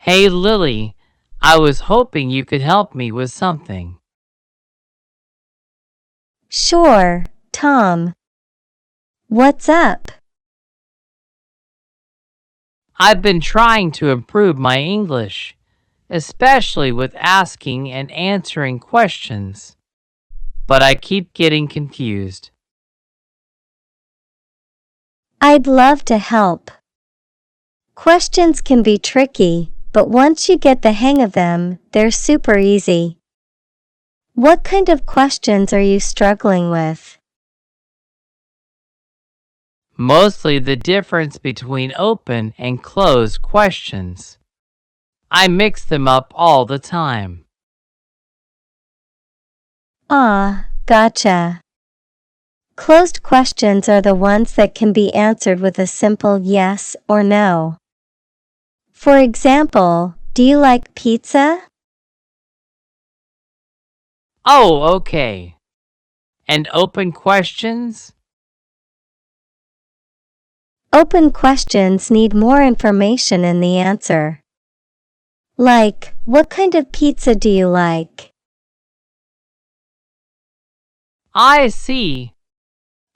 Hey Lily, I was hoping you could help me with something. Sure, Tom. What's up? I've been trying to improve my English, especially with asking and answering questions, but I keep getting confused. I'd love to help. Questions can be tricky, but once you get the hang of them, they're super easy. What kind of questions are you struggling with? Mostly the difference between open and closed questions. I mix them up all the time. Ah, gotcha. Closed questions are the ones that can be answered with a simple yes or no. For example, do you like pizza? Oh, okay. And open questions? Open questions need more information in the answer. Like, what kind of pizza do you like? I see.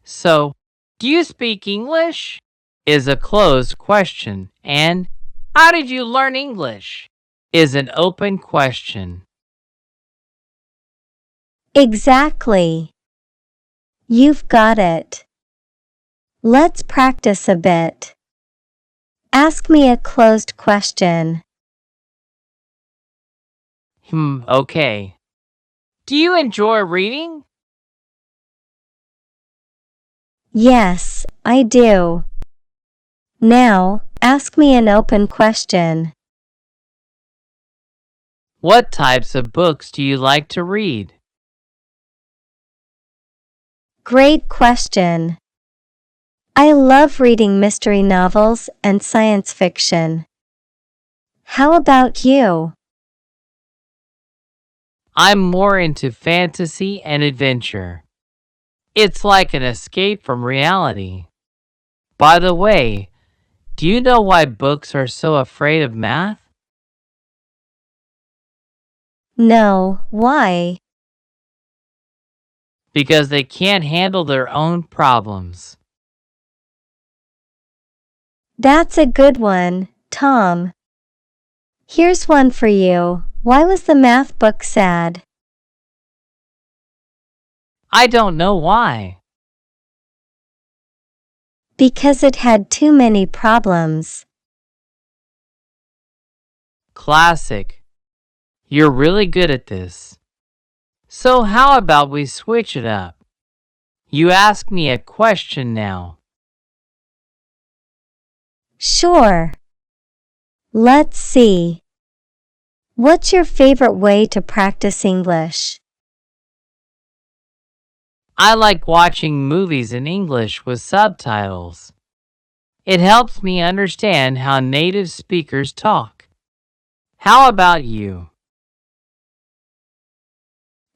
So, do you speak English? Is a closed question, and how did you learn English? Is an open question. Exactly. You've got it. Let's practice a bit. Ask me a closed question. Okay. Do you enjoy reading? Yes, I do. Now, ask me an open question. What types of books do you like to read? Great question. I love reading mystery novels and science fiction. How about you? I'm more into fantasy and adventure. It's like an escape from reality. By the way, do you know why books are so afraid of math? No, why? Because they can't handle their own problems. That's a good one, Tom. Here's one for you. Why was the math book sad? I don't know why. Because it had too many problems. Classic. You're really good at this. So how about we switch it up? You ask me a question now. Sure. Let's see. What's your favorite way to practice English? I like watching movies in English with subtitles. It helps me understand how native speakers talk. How about you?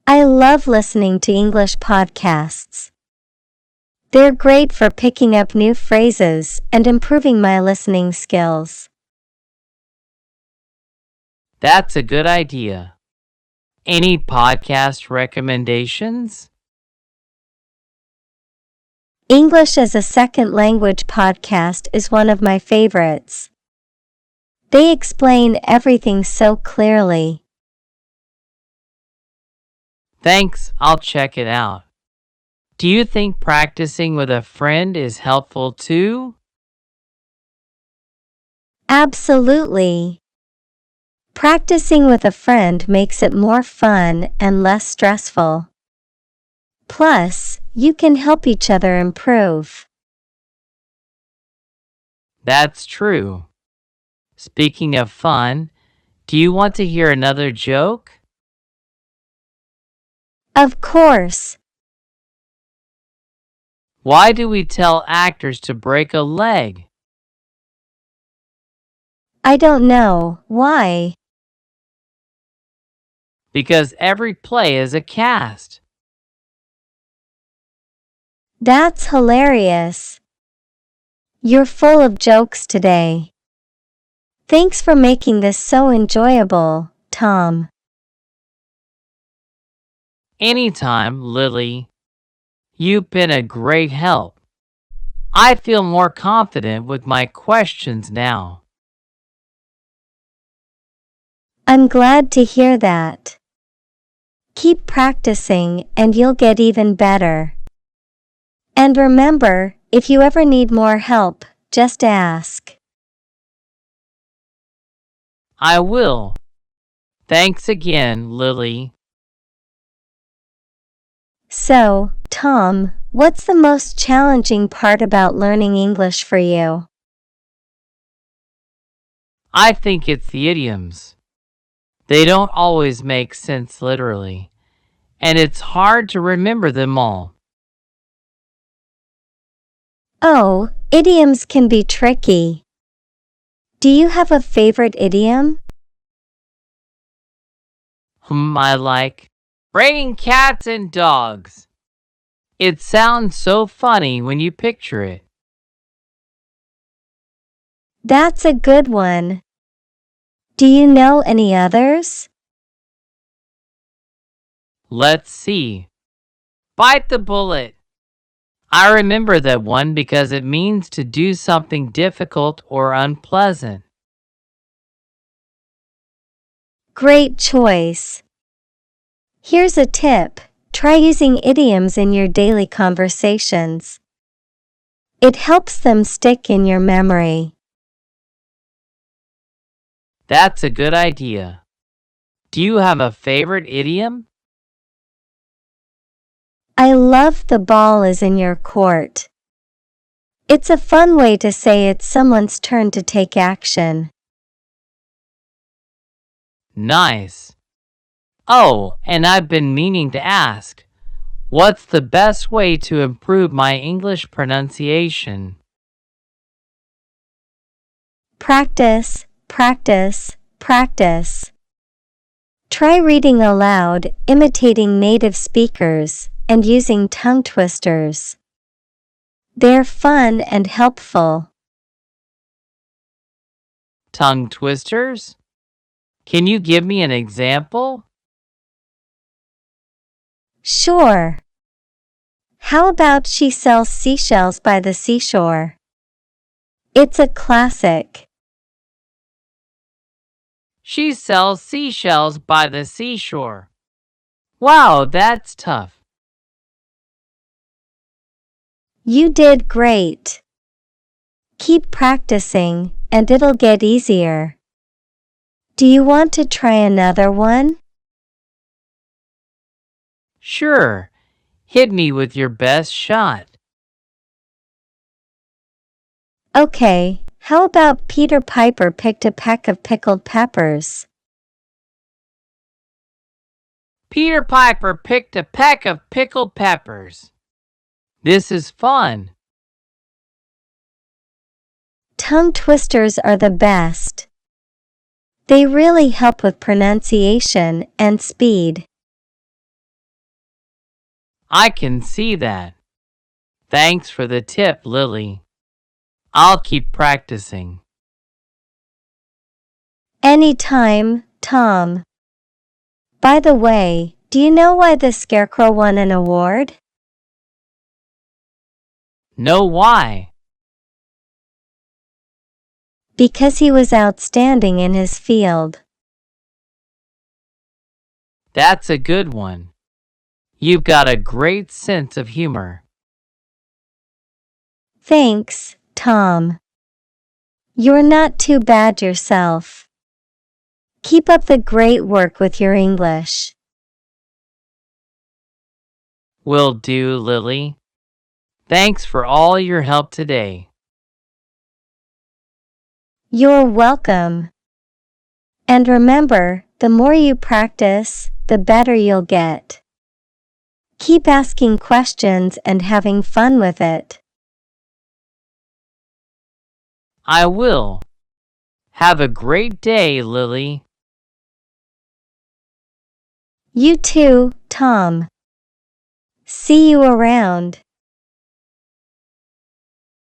I love listening to English podcasts. They're great for picking up new phrases and improving my listening skills. That's a good idea. Any podcast recommendations? English as a Second Language podcast is one of my favorites. They explain everything so clearly. Thanks, I'll check it out. Do you think practicing with a friend is helpful too? Absolutely. Practicing with a friend makes it more fun and less stressful. Plus, you can help each other improve. That's true. Speaking of fun, do you want to hear another joke? Of course. Why do we tell actors to break a leg? I don't know. Why? Because every play is a cast. That's hilarious. You're full of jokes today. Thanks for making this so enjoyable, Tom. Anytime, Lily. You've been a great help. I feel more confident with my questions now. I'm glad to hear that. Keep practicing and you'll get even better. And remember, if you ever need more help, just ask. I will. Thanks again, Lily. So, Tom, what's the most challenging part about learning English for you? I think it's the idioms. They don't always make sense literally, and it's hard to remember them all. Oh, idioms can be tricky. Do you have a favorite idiom? I like raining cats and dogs. It sounds so funny when you picture it. That's a good one. Do you know any others? Let's see. Bite the bullet. I remember that one because it means to do something difficult or unpleasant. Great choice. Here's a tip. Try using idioms in your daily conversations. It helps them stick in your memory. That's a good idea. Do you have a favorite idiom? I love the ball is in your court. It's a fun way to say it's someone's turn to take action. Nice. Oh, and I've been meaning to ask, what's the best way to improve my English pronunciation? Practice, practice, practice. Try reading aloud, imitating native speakers, and using tongue twisters. They're fun and helpful. Tongue twisters? Can you give me an example? Sure. How about she sells seashells by the seashore? It's a classic. She sells seashells by the seashore. Wow, that's tough. You did great. Keep practicing, and it'll get easier. Do you want to try another one? Sure. Hit me with your best shot. Okay, how about Peter Piper picked a peck of pickled peppers? Peter Piper picked a peck of pickled peppers. This is fun. Tongue twisters are the best. They really help with pronunciation and speed. I can see that. Thanks for the tip, Lily. I'll keep practicing. Anytime, Tom. By the way, do you know why the Scarecrow won an award? Know why? Because he was outstanding in his field. That's a good one. You've got a great sense of humor. Thanks, Tom. You're not too bad yourself. Keep up the great work with your English. Will do, Lily. Thanks for all your help today. You're welcome. And remember, the more you practice, the better you'll get. Keep asking questions and having fun with it. I will. Have a great day, Lily. You too, Tom. See you around.